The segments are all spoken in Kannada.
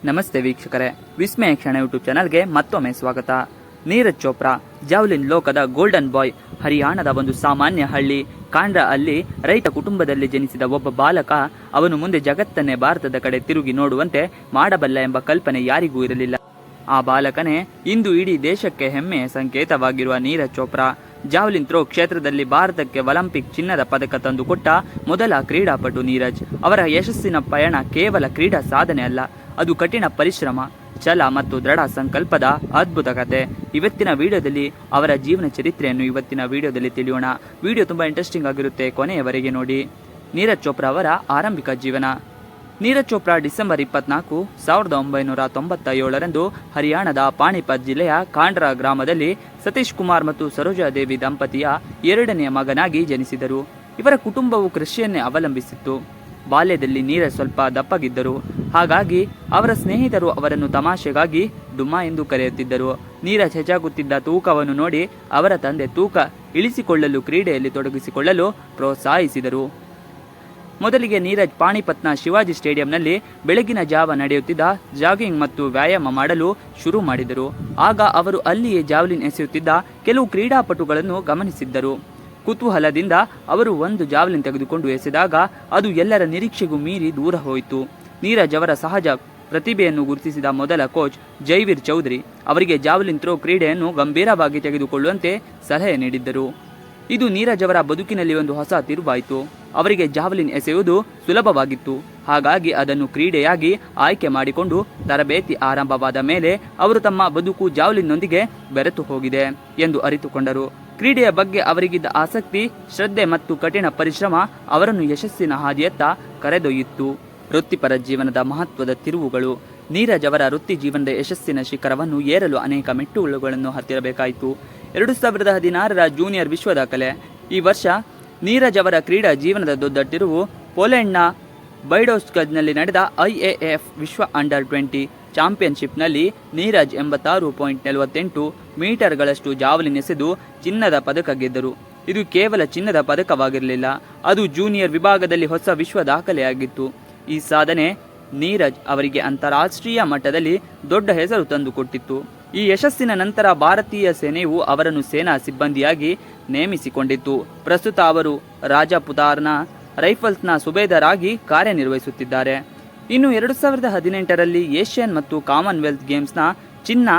ನಮಸ್ತೆ ವೀಕ್ಷಕರೇ, ವಿಸ್ಮಯ ಕ್ಷಣ ಯೂಟ್ಯೂಬ್ ಚಾನಲ್ಗೆ ಮತ್ತೊಮ್ಮೆ ಸ್ವಾಗತ. ನೀರಜ್ ಚೋಪ್ರಾ ಜಾವ್ಲಿನ್ ಲೋಕದ ಗೋಲ್ಡನ್ ಬಾಯ್. ಹರಿಯಾಣದ ಒಂದು ಸಾಮಾನ್ಯ ಹಳ್ಳಿ ಕಾಂಡ್ರಾ ಅಲ್ಲಿ ರೈತ ಕುಟುಂಬದಲ್ಲಿ ಜನಿಸಿದ ಒಬ್ಬ ಬಾಲಕ. ಅವನು ಮುಂದೆ ಜಗತ್ತನ್ನೇ ಭಾರತದ ಕಡೆ ತಿರುಗಿ ನೋಡುವಂತೆ ಮಾಡಬಲ್ಲ ಎಂಬ ಕಲ್ಪನೆ ಯಾರಿಗೂ ಇರಲಿಲ್ಲ. ಆ ಬಾಲಕನೇ ಇಂದು ಇಡೀ ದೇಶಕ್ಕೆ ಹೆಮ್ಮೆಯ ಸಂಕೇತವಾಗಿರುವ ನೀರಜ್ ಚೋಪ್ರಾ. ಜಾವ್ಲಿನ್ ಥ್ರೋ ಕ್ಷೇತ್ರದಲ್ಲಿ ಭಾರತಕ್ಕೆ ಒಲಿಂಪಿಕ್ ಚಿನ್ನದ ಪದಕ ತಂದುಕೊಟ್ಟ ಮೊದಲ ಕ್ರೀಡಾಪಟು ನೀರಜ್. ಅವರ ಯಶಸ್ಸಿನ ಪಯಣ ಕೇವಲ ಕ್ರೀಡಾ ಸಾಧನೆ ಅಲ್ಲ, ಅದು ಕಠಿಣ ಪರಿಶ್ರಮ, ಛಲ ಮತ್ತು ದೃಢ ಸಂಕಲ್ಪದ ಅದ್ಭುತ ಕತೆ. ಇವತ್ತಿನ ವಿಡಿಯೋದಲ್ಲಿ ಅವರ ಜೀವನ ಚರಿತ್ರೆಯನ್ನು ತಿಳಿಯೋಣ. ವಿಡಿಯೋ ತುಂಬಾ ಇಂಟ್ರೆಸ್ಟಿಂಗ್ ಆಗಿರುತ್ತೆ, ಕೊನೆಯವರೆಗೆ ನೋಡಿ. ನೀರಜ್ ಚೋಪ್ರಾ ಅವರ ಆರಂಭಿಕ ಜೀವನ. ನೀರಜ್ ಚೋಪ್ರಾ ಡಿಸೆಂಬರ್ 24, 1997ರಂದು ಹರಿಯಾಣದ ಪಾಣಿಪತ್ ಜಿಲ್ಲೆಯ ಕಾಂಡ್ರಾ ಗ್ರಾಮದಲ್ಲಿ ಸತೀಶ್ ಕುಮಾರ್ ಮತ್ತು ಸರೋಜಾದೇವಿ ದಂಪತಿಯ ಎರಡನೆಯ ಮಗನಾಗಿ ಜನಿಸಿದರು. ಇವರ ಕುಟುಂಬವು ಕೃಷಿಯನ್ನೇ ಅವಲಂಬಿಸಿತ್ತು. ಬಾಲ್ಯದಲ್ಲಿ ನೀರಜ್ ಸ್ವಲ್ಪ ದಪ್ಪಗಿದ್ದರು. ಹಾಗಾಗಿ ಅವರ ಸ್ನೇಹಿತರು ಅವರನ್ನು ತಮಾಷೆಗಾಗಿ ಡುಮ್ಮ ಎಂದು ಕರೆಯುತ್ತಿದ್ದರು. ನೀರಜ್ ಹೆಚ್ಚಾಗುತ್ತಿದ್ದ ತೂಕವನ್ನು ನೋಡಿ ಅವರ ತಂದೆ ತೂಕ ಇಳಿಸಿಕೊಳ್ಳಲು ಕ್ರೀಡೆಯಲ್ಲಿ ತೊಡಗಿಸಿಕೊಳ್ಳಲು ಪ್ರೋತ್ಸಾಹಿಸಿದರು. ಮೊದಲಿಗೆ ನೀರಜ್ ಪಾಣಿಪತ್ನ ಶಿವಾಜಿ ಸ್ಟೇಡಿಯಂನಲ್ಲಿ ಬೆಳಗಿನ ಜಾವ ನಡೆಯುತ್ತಿದ್ದ ಜಾಗಿಂಗ್ ಮತ್ತು ವ್ಯಾಯಾಮ ಮಾಡಲು ಶುರು ಮಾಡಿದರು. ಆಗ ಅವರು ಅಲ್ಲಿಯೇ ಜಾವ್ಲಿನ್ ಎಸೆಯುತ್ತಿದ್ದ ಕೆಲವು ಕ್ರೀಡಾಪಟುಗಳನ್ನು ಗಮನಿಸಿದ್ದರು. ಕುತೂಹಲದಿಂದ ಅವರು ಒಂದು ಜಾವ್ಲಿನ್ ತೆಗೆದುಕೊಂಡು ಎಸೆದಾಗ ಅದು ಎಲ್ಲರ ನಿರೀಕ್ಷೆಗೂ ಮೀರಿ ದೂರ ಹೋಯಿತು. ನೀರಜ್ ಅವರ ಸಹಜ ಪ್ರತಿಭೆಯನ್ನು ಗುರುತಿಸಿದ ಮೊದಲ ಕೋಚ್ ಜೈವೀರ್ ಚೌಧರಿ ಅವರಿಗೆ ಜಾವ್ಲಿನ್ ಥ್ರೋ ಕ್ರೀಡೆಯನ್ನು ಗಂಭೀರವಾಗಿ ತೆಗೆದುಕೊಳ್ಳುವಂತೆ ಸಲಹೆ ನೀಡಿದ್ದರು. ಇದು ನೀರಜ್ ಅವರ ಬದುಕಿನಲ್ಲಿ ಒಂದು ಹೊಸ ತಿರುವಾಯಿತು. ಅವರಿಗೆ ಜಾವ್ಲಿನ್ ಎಸೆಯುವುದು ಸುಲಭವಾಗಿತ್ತು. ಹಾಗಾಗಿ ಅದನ್ನು ಕ್ರೀಡೆಯಾಗಿ ಆಯ್ಕೆ ಮಾಡಿಕೊಂಡು ತರಬೇತಿ ಆರಂಭವಾದ ಮೇಲೆ ಅವರು ತಮ್ಮ ಬದುಕು ಜಾವ್ಲಿನ್ನೊಂದಿಗೆ ಬೆರೆತು ಹೋಗಿದೆ ಎಂದು ಅರಿತುಕೊಂಡರು. ಕ್ರೀಡೆಯ ಬಗ್ಗೆ ಅವರಿಗಿದ್ದ ಆಸಕ್ತಿ, ಶ್ರದ್ಧೆ ಮತ್ತು ಕಠಿಣ ಪರಿಶ್ರಮ ಅವರನ್ನು ಯಶಸ್ಸಿನ ಹಾದಿಯತ್ತ ಕರೆದೊಯ್ಯಿತು. ವೃತ್ತಿಪರ ಜೀವನದ ಮಹತ್ವದ ತಿರುವುಗಳು. ನೀರಜ್ ಅವರ ವೃತ್ತಿ ಜೀವನದ ಯಶಸ್ಸಿನ ಶಿಖರವನ್ನು ಏರಲು ಅನೇಕ ಮೆಟ್ಟುಗಳನ್ನು ಹತ್ತಿರಬೇಕಾಯಿತು. 2016ರ ಜೂನಿಯರ್ ವಿಶ್ವ ದಾಖಲೆ. ಈ ವರ್ಷ ನೀರಜ್ ಅವರ ಕ್ರೀಡಾ ಜೀವನದ ದೊಡ್ಡ ತಿರುವು ಪೋಲೆಂಡ್ನ ಬೈಡೋಸ್ಕಜ್ನಲ್ಲಿ ನಡೆದ IAAF ವಿಶ್ವ ಅಂಡರ್-20 ಚಾಂಪಿಯನ್ಶಿಪ್ನಲ್ಲಿ ನೀರಜ್ 86.48 ಮೀಟರ್ಗಳಷ್ಟು ಜಾವ್ಲಿನ್ ಎಸೆದು ಚಿನ್ನದ ಪದಕ ಗೆದ್ದರು. ಇದು ಕೇವಲ ಚಿನ್ನದ ಪದಕವಾಗಿರಲಿಲ್ಲ, ಅದು ಜೂನಿಯರ್ ವಿಭಾಗದಲ್ಲಿ ಹೊಸ ವಿಶ್ವ ದಾಖಲೆಯಾಗಿತ್ತು. ಈ ಸಾಧನೆ ನೀರಜ್ ಅವರಿಗೆ ಅಂತಾರಾಷ್ಟ್ರೀಯ ಮಟ್ಟದಲ್ಲಿ ದೊಡ್ಡ ಹೆಸರು ತಂದುಕೊಟ್ಟಿತ್ತು. ಈ ಯಶಸ್ಸಿನ ನಂತರ ಭಾರತೀಯ ಸೇನೆಯು ಅವರನ್ನು ಸೇನಾ ಸಿಬ್ಬಂದಿಯಾಗಿ ನೇಮಿಸಿಕೊಂಡಿತ್ತು. ಪ್ರಸ್ತುತ ಅವರು ರಾಜಪುತಾರ್ನ ರೈಫಲ್ಸ್ನ ಸುಬೇದಾರ್ ಆಗಿ ಕಾರ್ಯನಿರ್ವಹಿಸುತ್ತಿದ್ದಾರೆ. ಇನ್ನು 2018ರಲ್ಲಿ ಏಷ್ಯನ್ ಮತ್ತು ಕಾಮನ್ವೆಲ್ತ್ ಗೇಮ್ಸ್ನ ಚಿನ್ನ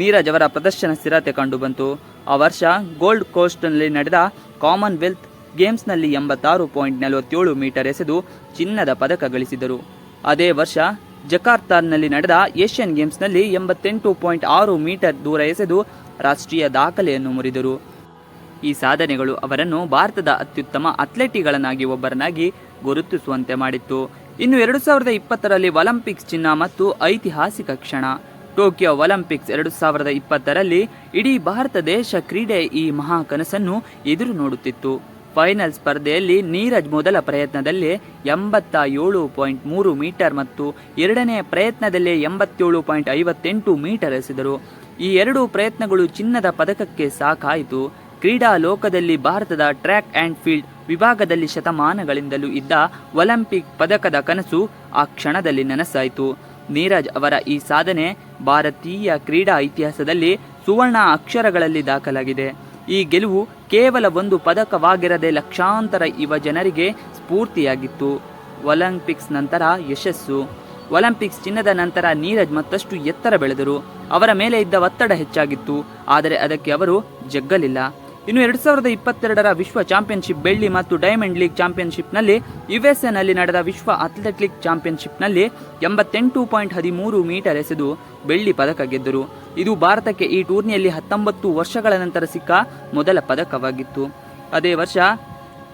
ನೀರಜ್ ಅವರ ಪ್ರದರ್ಶನ ಸ್ಥಿರತೆ ಕಂಡುಬಂತು. ಆ ವರ್ಷ ಗೋಲ್ಡ್ ಕೋಸ್ಟ್ನಲ್ಲಿ ನಡೆದ ಕಾಮನ್ವೆಲ್ತ್ ಗೇಮ್ಸ್ನಲ್ಲಿ 86.47 ಮೀಟರ್ ಎಸೆದು ಚಿನ್ನದ ಪದಕ ಗಳಿಸಿದರು. ಅದೇ ವರ್ಷ ಜಕಾರ್ತಾನಲ್ಲಿ ನಡೆದ ಏಷ್ಯನ್ ಗೇಮ್ಸ್ನಲ್ಲಿ 88.6 ಮೀಟರ್ ದೂರ ಎಸೆದು ರಾಷ್ಟ್ರೀಯ ದಾಖಲೆಯನ್ನು ಮುರಿದರು. ಈ ಸಾಧನೆಗಳು ಅವರನ್ನು ಭಾರತದ ಅತ್ಯುತ್ತಮ ಅಥ್ಲೆಟ್ಗಳನ್ನಾಗಿ ಒಬ್ಬರನ್ನಾಗಿ ಗುರುತಿಸುವಂತೆ ಮಾಡಿತ್ತು. ಇನ್ನು 2020ರಲ್ಲಿ ಒಲಿಂಪಿಕ್ಸ್ ಚಿನ್ನ ಮತ್ತು ಐತಿಹಾಸಿಕ ಕ್ಷಣ. ಟೋಕಿಯೋ ಒಲಿಂಪಿಕ್ಸ್ 2020ರಲ್ಲಿ ಇಡೀ ಭಾರತ ದೇಶ ಕ್ರೀಡೆ ಈ ಮಹಾ ಕನಸನ್ನು ಎದುರು ನೋಡುತ್ತಿತ್ತು. ಫೈನಲ್ ಸ್ಪರ್ಧೆಯಲ್ಲಿ ನೀರಜ್ ಮೊದಲ ಪ್ರಯತ್ನದಲ್ಲಿ 87.3 ಮೀಟರ್ ಮತ್ತು ಎರಡನೇ ಪ್ರಯತ್ನದಲ್ಲಿ 87.58 ಮೀಟರ್ ಎಸೆದರು. ಈ ಎರಡೂ ಪ್ರಯತ್ನಗಳು ಚಿನ್ನದ ಪದಕಕ್ಕೆ ಸಾಕಾಯಿತು. ಕ್ರೀಡಾ ಲೋಕದಲ್ಲಿ ಭಾರತದ ಟ್ರ್ಯಾಕ್ ಆ್ಯಂಡ್ ಫೀಲ್ಡ್ ವಿಭಾಗದಲ್ಲಿ ಶತಮಾನಗಳಿಂದಲೂ ಇದ್ದ ಒಲಿಂಪಿಕ್ ಪದಕದ ಕನಸು ಆ ಕ್ಷಣದಲ್ಲಿ ನನಸಾಯಿತು. ನೀರಜ್ ಅವರ ಈ ಸಾಧನೆ ಭಾರತೀಯ ಕ್ರೀಡಾ ಇತಿಹಾಸದಲ್ಲಿ ಸುವರ್ಣ ಅಕ್ಷರಗಳಲ್ಲಿ ದಾಖಲಾಗಿದೆ. ಈ ಗೆಲುವು ಕೇವಲ ಒಂದು ಪದಕವಾಗಿರದೆ ಲಕ್ಷಾಂತರ ಯುವ ಜನರಿಗೆ ಸ್ಫೂರ್ತಿಯಾಗಿತ್ತು. ಒಲಿಂಪಿಕ್ಸ್ ನಂತರ ಯಶಸ್ಸು. ಒಲಿಂಪಿಕ್ಸ್ ಚಿನ್ನದ ನಂತರ ನೀರಜ್ ಮತ್ತಷ್ಟು ಎತ್ತರ ಬೆಳೆದರು. ಅವರ ಮೇಲೆ ಇದ್ದ ಒತ್ತಡ ಹೆಚ್ಚಾಗಿತ್ತು, ಆದರೆ ಅದಕ್ಕೆ ಅವರು ಜಗ್ಗಲಿಲ್ಲ. ಇನ್ನು 2022ರ ವಿಶ್ವ ಚಾಂಪಿಯನ್ಶಿಪ್ ಬೆಳ್ಳಿ ಮತ್ತು ಡೈಮಂಡ್ ಲೀಗ್ ಚಾಂಪಿಯನ್ಶಿಪ್ನಲ್ಲಿ USA ನಡೆದ ವಿಶ್ವ ಅಥ್ಲೆಟಿಕ್ ಚಾಂಪಿಯನ್ಶಿಪ್ನಲ್ಲಿ 88.13 ಮೀಟರ್ ಎಸೆದು ಬೆಳ್ಳಿ ಪದಕ ಗೆದ್ದರು. ಇದು ಭಾರತಕ್ಕೆ ಈ ಟೂರ್ನಿಯಲ್ಲಿ 19 ವರ್ಷಗಳ ನಂತರ ಸಿಕ್ಕ ಮೊದಲ ಪದಕವಾಗಿತ್ತು. ಅದೇ ವರ್ಷ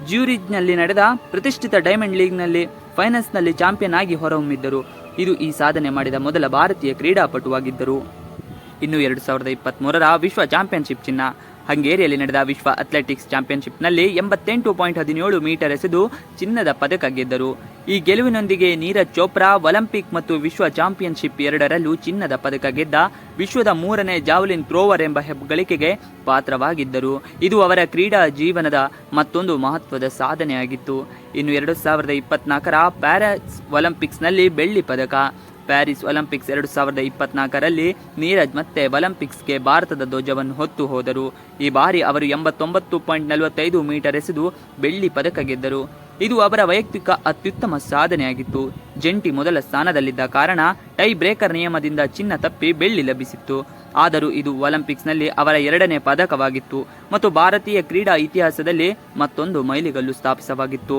ಜ್ಯೂರಿಚ್ನಲ್ಲಿ ನಡೆದ ಪ್ರತಿಷ್ಠಿತ ಡೈಮಂಡ್ ಲೀಗ್ನಲ್ಲಿ ಫೈನಲ್ಸ್ನಲ್ಲಿ ಚಾಂಪಿಯನ್ ಆಗಿ ಹೊರಹೊಮ್ಮಿದ್ದರು. ಇದು ಈ ಸಾಧನೆ ಮಾಡಿದ ಮೊದಲ ಭಾರತೀಯ ಕ್ರೀಡಾಪಟುವಾಗಿದ್ದರು. ಇನ್ನು 2023ರ ವಿಶ್ವ ಚಾಂಪಿಯನ್ಶಿಪ್ ಚಿನ್ನ. ಹಂಗೇರಿಯಲ್ಲಿ ನಡೆದ ವಿಶ್ವ ಅಥ್ಲೆಟಿಕ್ಸ್ ಚಾಂಪಿಯನ್ಶಿಪ್ನಲ್ಲಿ 88.17 ಮೀಟರ್ ಎಸೆದು ಚಿನ್ನದ ಪದಕ ಗೆದ್ದರು. ಈ ಗೆಲುವಿನೊಂದಿಗೆ ನೀರಜ್ ಚೋಪ್ರಾ ಒಲಿಂಪಿಕ್ ಮತ್ತು ವಿಶ್ವ ಚಾಂಪಿಯನ್ಶಿಪ್ ಎರಡರಲ್ಲೂ ಚಿನ್ನದ ಪದಕ ಗೆದ್ದ ವಿಶ್ವದ 3ನೇ ಜಾವ್ಲಿನ್ ಥ್ರೋವರ್ ಎಂಬ ಹೆಗ್ಗಳಿಕೆಗೆ ಪಾತ್ರವಾಗಿದ್ದರು. ಇದು ಅವರ ಕ್ರೀಡಾ ಜೀವನದ ಮತ್ತೊಂದು ಮಹತ್ವದ ಸಾಧನೆಯಾಗಿತ್ತು. ಇನ್ನು 2024ರ ಪ್ಯಾರಿಸ್ ಒಲಿಂಪಿಕ್ಸ್ನಲ್ಲಿ ಬೆಳ್ಳಿ ಪದಕ. ಪ್ಯಾರಿಸ್ ಒಲಿಂಪಿಕ್ಸ್ 2024ರಲ್ಲಿ ನೀರಜ್ ಮತ್ತೆ ಒಲಿಂಪಿಕ್ಸ್ಗೆ ಭಾರತದ ಧ್ವಜವನ್ನು ಹೊತ್ತು ಹೋದರು. ಈ ಬಾರಿ ಅವರು 89.45 ಮೀಟರ್ ಎಸೆದು ಬೆಳ್ಳಿ ಪದಕ ಗೆದ್ದರು. ಇದು ಅವರ ವೈಯಕ್ತಿಕ ಅತ್ಯುತ್ತಮ ಸಾಧನೆಯಾಗಿತ್ತು. ಜಂಟಿ ಮೊದಲ ಸ್ಥಾನದಲ್ಲಿದ್ದ ಕಾರಣ ಟೈ ಬ್ರೇಕರ್ ನಿಯಮದಿಂದ ಚಿನ್ನ ತಪ್ಪಿ ಬೆಳ್ಳಿ ಲಭಿಸಿತ್ತು. ಆದರೂ ಇದು ಒಲಿಂಪಿಕ್ಸ್ನಲ್ಲಿ ಅವರ 2ನೇ ಪದಕವಾಗಿತ್ತು ಮತ್ತು ಭಾರತೀಯ ಕ್ರೀಡಾ ಇತಿಹಾಸದಲ್ಲಿ ಮತ್ತೊಂದು ಮೈಲಿಗಲ್ಲು ಸ್ಥಾಪಿಸವಾಗಿತ್ತು.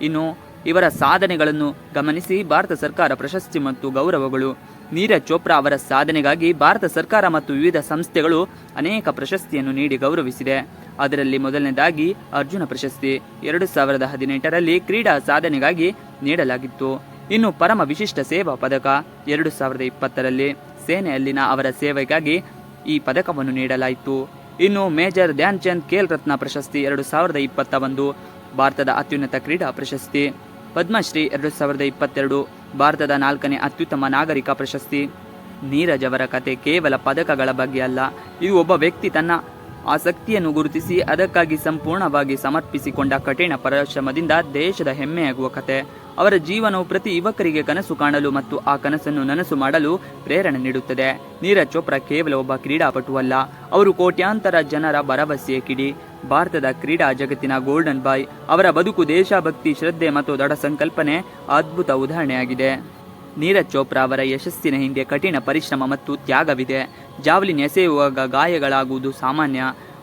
ಇನ್ನು ಇವರ ಸಾಧನೆಗಳನ್ನು ಗಮನಿಸಿ ಭಾರತ ಸರ್ಕಾರ ಪ್ರಶಸ್ತಿ ಮತ್ತು ಗೌರವಗಳು. ನೀರಜ್ ಚೋಪ್ರಾ ಅವರ ಸಾಧನೆಗಾಗಿ ಭಾರತ ಸರ್ಕಾರ ಮತ್ತು ವಿವಿಧ ಸಂಸ್ಥೆಗಳು ಅನೇಕ ಪ್ರಶಸ್ತಿಯನ್ನು ನೀಡಿ ಗೌರವಿಸಿದೆ. ಅದರಲ್ಲಿ ಮೊದಲನೇದಾಗಿ ಅರ್ಜುನ ಪ್ರಶಸ್ತಿ 2018ರಲ್ಲಿ ಕ್ರೀಡಾ ಸಾಧನೆಗಾಗಿ ನೀಡಲಾಗಿತ್ತು. ಇನ್ನು ಪರಮ ವಿಶಿಷ್ಟ ಸೇವಾ ಪದಕ 2020ರಲ್ಲಿ ಸೇನೆಯಲ್ಲಿನ ಅವರ ಸೇವೆಗಾಗಿ ಈ ಪದಕವನ್ನು ನೀಡಲಾಯಿತು. ಇನ್ನು ಮೇಜರ್ ಧ್ಯಾನ್ ಚಂದ್ ಖೇಲ್ ರತ್ನ ಪ್ರಶಸ್ತಿ 2021 ಭಾರತದ ಅತ್ಯುನ್ನತ ಕ್ರೀಡಾ ಪ್ರಶಸ್ತಿ. ಪದ್ಮಶ್ರೀ 2022 ಭಾರತದ 4ನೇ ಅತ್ಯುತ್ತಮ ನಾಗರಿಕ ಪ್ರಶಸ್ತಿ. ನೀರಜ್ ಅವರ ಕತೆ ಕೇವಲ ಪದಕಗಳ ಬಗ್ಗೆ ಅಲ್ಲ, ಇದು ಒಬ್ಬ ವ್ಯಕ್ತಿ ತನ್ನ ಆಸಕ್ತಿಯನ್ನು ಗುರುತಿಸಿ ಅದಕ್ಕಾಗಿ ಸಂಪೂರ್ಣವಾಗಿ ಸಮರ್ಪಿಸಿಕೊಂಡ ಕಠಿಣ ಪರಿಶ್ರಮದಿಂದ ದೇಶದ ಹೆಮ್ಮೆಯಾಗುವ ಕತೆ. ಅವರ ಜೀವನವು ಪ್ರತಿ ಯುವಕರಿಗೆ ಕನಸು ಕಾಣಲು ಮತ್ತು ಆ ಕನಸನ್ನು ನನಸು ಮಾಡಲು ಪ್ರೇರಣೆ ನೀಡುತ್ತದೆ. ನೀರಜ್ ಚೋಪ್ರಾ ಕೇವಲ ಒಬ್ಬ ಕ್ರೀಡಾಪಟುವಲ್ಲ, ಅವರು ಕೋಟ್ಯಾಂತರ ಜನರ ಭರವಸೆಯ ಕಿಡಿ. ಭಾರತದ ಕ್ರೀಡಾ ಜಗತ್ತಿನ ಗೋಲ್ಡನ್ ಬಾಯ್. ಅವರ ಬದುಕು ದೇಶಭಕ್ತಿ, ಶ್ರದ್ಧೆ ಮತ್ತು ದೃಢ ಸಂಕಲ್ಪನೆ ಅದ್ಭುತ ಉದಾಹರಣೆಯಾಗಿದೆ. ನೀರಜ್ ಚೋಪ್ರಾ ಅವರ ಯಶಸ್ಸಿನ ಹಿಂದೆ ಕಠಿಣ ಪರಿಶ್ರಮ ಮತ್ತು ತ್ಯಾಗವಿದೆ. ಜಾವ್ಲಿನ್ ಎಸೆಯುವಾಗ ಗಾಯಗಳಾಗುವುದು ಸಾಮಾನ್ಯ,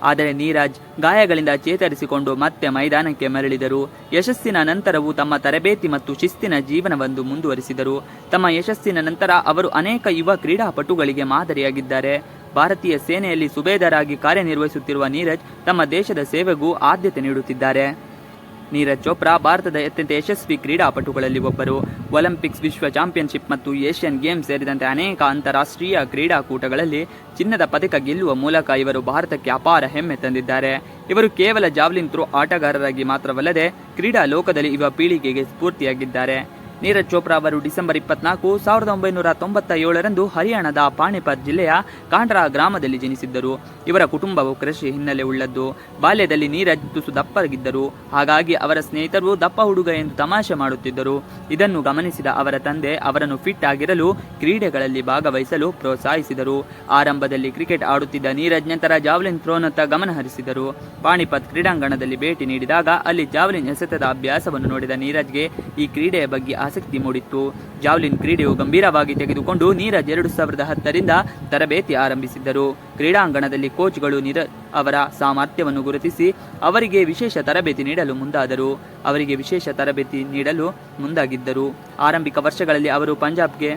ಆದರೆ ನೀರಜ್ ಗಾಯಗಳಿಂದ ಚೇತರಿಸಿಕೊಂಡು ಮತ್ತೆ ಮೈದಾನಕ್ಕೆ ಮರಳಿದರು. ಯಶಸ್ಸಿನ ನಂತರವೂ ತಮ್ಮ ತರಬೇತಿ ಮತ್ತು ಶಿಸ್ತಿನ ಜೀವನವನ್ನು ಮುಂದುವರಿಸಿದರು. ತಮ್ಮ ಯಶಸ್ಸಿನ ನಂತರ ಅವರು ಅನೇಕ ಯುವ ಕ್ರೀಡಾಪಟುಗಳಿಗೆ ಮಾದರಿಯಾಗಿದ್ದಾರೆ. ಭಾರತೀಯ ಸೇನೆಯಲ್ಲಿ ಸುಬೇದಾರಾಗಿ ಕಾರ್ಯನಿರ್ವಹಿಸುತ್ತಿರುವ ನೀರಜ್ ತಮ್ಮ ದೇಶದ ಸೇವೆಗೂ ಆದ್ಯತೆ ನೀಡುತ್ತಿದ್ದಾರೆ. ನೀರಜ್ ಚೋಪ್ರಾ ಭಾರತದ ಅತ್ಯಂತ ಯಶಸ್ವಿ ಕ್ರೀಡಾಪಟುಗಳಲ್ಲಿ ಒಬ್ಬರು. ಒಲಿಂಪಿಕ್ಸ್, ವಿಶ್ವ ಚಾಂಪಿಯನ್ಶಿಪ್ ಮತ್ತು ಏಷ್ಯನ್ ಗೇಮ್ಸ್ ಸೇರಿದಂತೆ ಅನೇಕ ಅಂತಾರಾಷ್ಟ್ರೀಯ ಕ್ರೀಡಾಕೂಟಗಳಲ್ಲಿ ಚಿನ್ನದ ಪದಕ ಗೆಲ್ಲುವ ಮೂಲಕ ಇವರು ಭಾರತಕ್ಕೆ ಅಪಾರ ಹೆಮ್ಮೆ ತಂದಿದ್ದಾರೆ. ಇವರು ಕೇವಲ ಜಾವ್ಲಿನ್ ಥ್ರೋ ಆಟಗಾರರಾಗಿ ಮಾತ್ರವಲ್ಲದೆ ಕ್ರೀಡಾ ಲೋಕದಲ್ಲಿ ಯುವ ಪೀಳಿಗೆಗೆ ಸ್ಫೂರ್ತಿಯಾಗಿದ್ದಾರೆ. ನೀರಜ್ ಚೋಪ್ರಾ ಅವರು ಡಿಸೆಂಬರ್ 24, 1997ರಂದು ಹರಿಯಾಣದ ಪಾಣಿಪತ್ ಜಿಲ್ಲೆಯ ಕಾಂಡ್ರಾ ಗ್ರಾಮದಲ್ಲಿ ಜನಿಸಿದ್ದರು. ಇವರ ಕುಟುಂಬವು ಕೃಷಿ ಹಿನ್ನೆಲೆ ಉಳ್ಳದ್ದು. ಬಾಲ್ಯದಲ್ಲಿ ನೀರಜ್ ತುಸು ದಪ್ಪಗಿದ್ದರು, ಹಾಗಾಗಿ ಅವರ ಸ್ನೇಹಿತರು ದಪ್ಪ ಹುಡುಗ ಎಂದು ತಮಾಷೆ ಮಾಡುತ್ತಿದ್ದರು. ಇದನ್ನು ಗಮನಿಸಿದ ಅವರ ತಂದೆ ಅವರನ್ನು ಫಿಟ್ ಆಗಿರಲು ಕ್ರೀಡೆಗಳಲ್ಲಿ ಭಾಗವಹಿಸಲು ಪ್ರೋತ್ಸಾಹಿಸಿದರು. ಆರಂಭದಲ್ಲಿ ಕ್ರಿಕೆಟ್ ಆಡುತ್ತಿದ್ದ ನೀರಜ್ ನಂತರ ಜಾವ್ಲಿನ್ ಥ್ರೋನತ್ತ ಗಮನ ಹರಿಸಿದರು. ಪಾಣಿಪತ್ ಕ್ರೀಡಾಂಗಣದಲ್ಲಿ ಭೇಟಿ ನೀಡಿದಾಗ ಅಲ್ಲಿ ಜಾವ್ಲಿನ್ ಎಸೆತದ ಅಭ್ಯಾಸವನ್ನು ನೋಡಿದ ನೀರಜ್ಗೆ ಈ ಕ್ರೀಡೆಯ ಬಗ್ಗೆ ಆಸಕ್ತಿ ಮೂಡಿತ್ತು. ಜಾವ್ಲಿನ್ ಕ್ರೀಡೆಯು ಗಂಭೀರವಾಗಿ ತೆಗೆದುಕೊಂಡು ನೀರಜ್ 2010ರಿಂದ ತರಬೇತಿ ಆರಂಭಿಸಿದ್ದರು. ಕ್ರೀಡಾಂಗಣದಲ್ಲಿ ಕೋಚ್ಗಳು ನೀರಜ್ ಅವರ ಸಾಮರ್ಥ್ಯವನ್ನು ಗುರುತಿಸಿ ಅವರಿಗೆ ವಿಶೇಷ ತರಬೇತಿ ನೀಡಲು ಮುಂದಾಗಿದ್ದರು. ಆರಂಭಿಕ ವರ್ಷಗಳಲ್ಲಿ ಅವರು ಪಂಜಾಬ್ಗೆ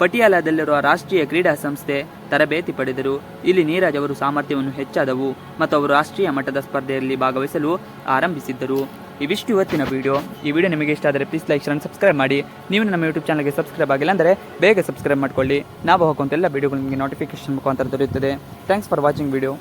ಪಟಿಯಾಲಾದಲ್ಲಿರುವ ರಾಷ್ಟ್ರೀಯ ಕ್ರೀಡಾ ಸಂಸ್ಥೆ ತರಬೇತಿ ಪಡೆದರು. ಇಲ್ಲಿ ನೀರಜ್ ಅವರು ಸಾಮರ್ಥ್ಯವನ್ನು ಹೆಚ್ಚಾದವು ಮತ್ತು ಅವರು ರಾಷ್ಟ್ರೀಯ ಮಟ್ಟದ ಸ್ಪರ್ಧೆಯಲ್ಲಿ ಭಾಗವಹಿಸಲು ಆರಂಭಿಸಿದ್ದರು. ಇವಿಷ್ಟು ಇವತ್ತಿನ ವಿಡಿಯೋ. ಈ ವಿಡಿಯೋ ನಿಮಗೆ ಇಷ್ಟ ಆದರೆ ಪ್ಲೀಸ್ ಲೈಕ್ ಶೇರ್ ಸಬ್ಸ್ಕ್ರೈಬ್ ಮಾಡಿ. ನೀವು ನಮ್ಮ ಯೂಟ್ಯೂಬ್ ಚಾನಲ್ಗೆ ಸಬ್ಸ್ಕ್ರೈಬ್ ಆಗಿಲ್ಲ ಅಂದರೆ ಬೇಗ ಸಬ್ಸ್ಕ್ರೈಬ್ ಮಾಡ್ಕೊಳ್ಳಿ. ನಾವು ಹಾಕುವಂಥ ಎಲ್ಲ ವಿಡಿಯೋಗಳು ನಿಮಗೆ ನೋಟಿಫಿಕೇಶನ್ ಮುಖಾಂತರ ದೊರೆಯುತ್ತದೆ. Thanks for watching video.